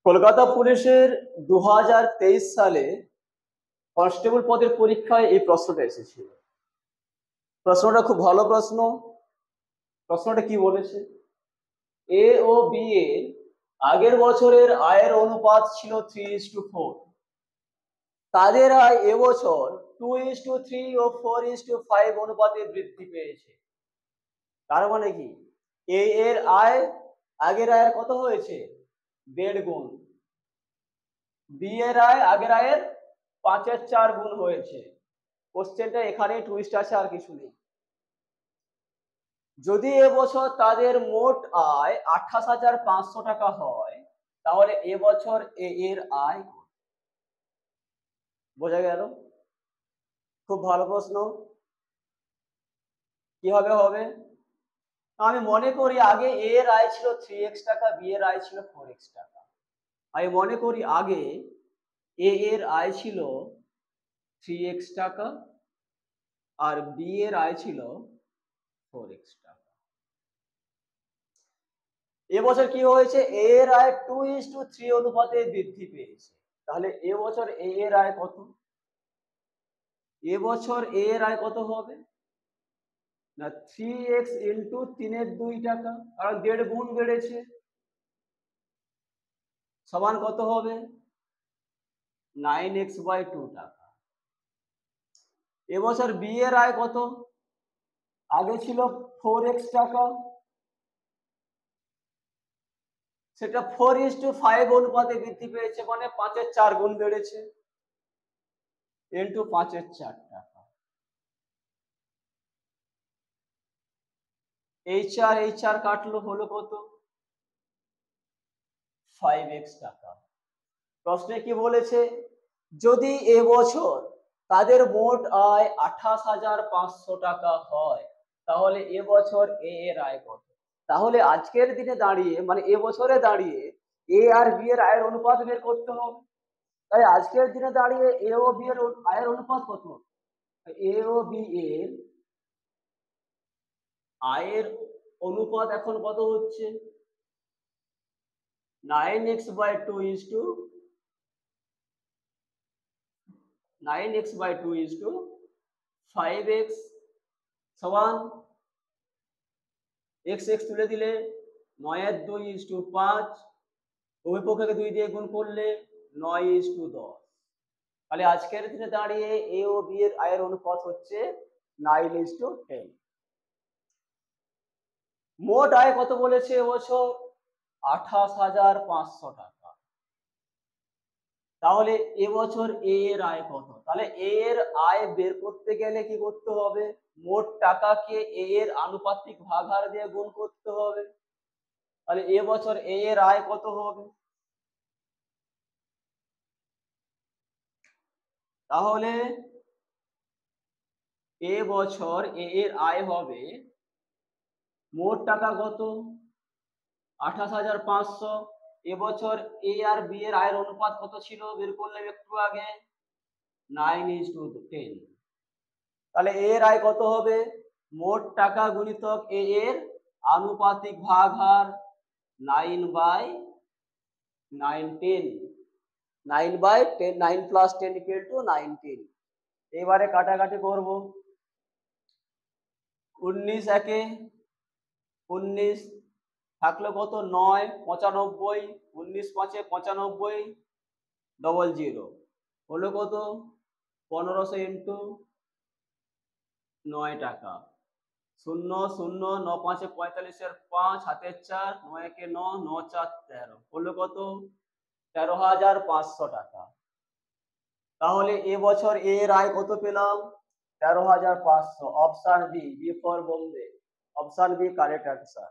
কলকাতা পুলিশের 2023 সালে কনস্টেবল পদের পরীক্ষায় এই প্রশ্নটা এসেছিল। প্রশ্নটা খুব ভালো প্রশ্ন। প্রশ্নটা কি বলেছে, এ ও বি এর আগের বছরের আয়ের অনুপাত ছিল 3:4, তাদের আয় এবছর 2:3 ও 4:5 অনুপাতে বৃদ্ধি পেয়েছে। তার মানে কি, এ এর আয় আগের আয়ের কত হয়েছে, 1.5 গুণ। বি এর আয় আগের আয়ের 5/4 গুণ হয়েছে। কোশ্চেনটা এখানে টুইস্ট আছে, আর কিছু নেই। যদি এবছর তাদের মোট আয় 28,500 টাকা হয়, তাহলে এবছর এ এর আয় বোঝা গেল? খুব ভালো প্রশ্ন। কিভাবে হবে? আমি মনে করি আগে এ এর আয় ছিল 3x টাকা, বি এর আয় ছিল 4x টাকা। আমি মনে করি আগে এ এর আয় ছিল 3x টাকা আর বি এর আয় ছিল 4x টাকা। এবছর কি হয়েছে, এ এর আয় 2:3 অনুপাতে বৃদ্ধি পেয়েছে। তাহলে এবছর এ এর আয় কত? এবছর এ এর আয় কত হবে না, 3x ইন্টু 3/2 টাকা, কারণ 1.5 গুণ বেড়েছে, সমান কত হবে, 9x/2 টাকা। এবছর বি এর আয় কত? আগে ছিল 4x টাকা, সেটা 4:5 অনুপাতে বৃদ্ধি পেয়েছে, মানে 5/4 গুণ বেড়েছে, ইন্টু 5/4 টাকা। HR কাটলো, হলো কত, 5x টাকা। প্রশ্নে কি বলেছে, যদি এবছর তাদের মোট আয় 28,500 টাকা হয়, তাহলে এবছর এ এর আয় কত? তাহলে আজকের দিনে দাঁড়িয়ে, মানে এবছরে দাঁড়িয়ে, এ আর বি এর আয়ের অনুপাত বের করতে হবে। তাই আজকের দিনে দাঁড়িয়ে এ ও বি এর আয়ের অনুপাত কত? এ ও বি এর আয়ের অনুপাত এখন কত হচ্ছে, 9x/2 5x সমান x তুলে দিলে 9/2 5, পক্ষকে 2 দিয়ে গুণ করলে 9:10। তাহলে আজকের দিনে দাঁড়িয়ে এ ও বি এর আয়ের অনুপাত হচ্ছে 9:10। মোট আয় কত বলেছে এবছর, 28,500 টাকা। তাহলে এবছর এ এর আয় কত? তাহলে এ এর আয় বের করতে গেলে কি করতে হবে, মোট টাকাকে এ এর আনুপাতিক ভাগহার দিয়ে গুণ করতে হবে। তাহলে এবছর এ এর আয় কত হবে, তাহলে এবছর এ এর আয় হবে, মোট টাকা কত, 28,500। এবছর এ আর বি এর আয়ের অনুপাত কত ছিল, বের করলাম একটু আগে, 9:10। তাহলে এ এর আয় কত হবে, মোট টাকা গুণিতক এ এর আনুপাতিক ভাগহার 9/10। 9/10, 9 + 10 = 19। এবারে কাটাকাটি করব। 19 একে 19, থাকলো কত, 9, 95, 19 5 95, 00 হলো কত, 1500 ইন্টু 9 টাকা। 0 0 9 5 45 5, হাতের 4, 9 একে 9, 9 4 13 হলো কত, 13,500 টাকা। তাহলে এবছর এর আয় কত পেলাম, 13,500। Option B, B for Bombay, option B correct answer.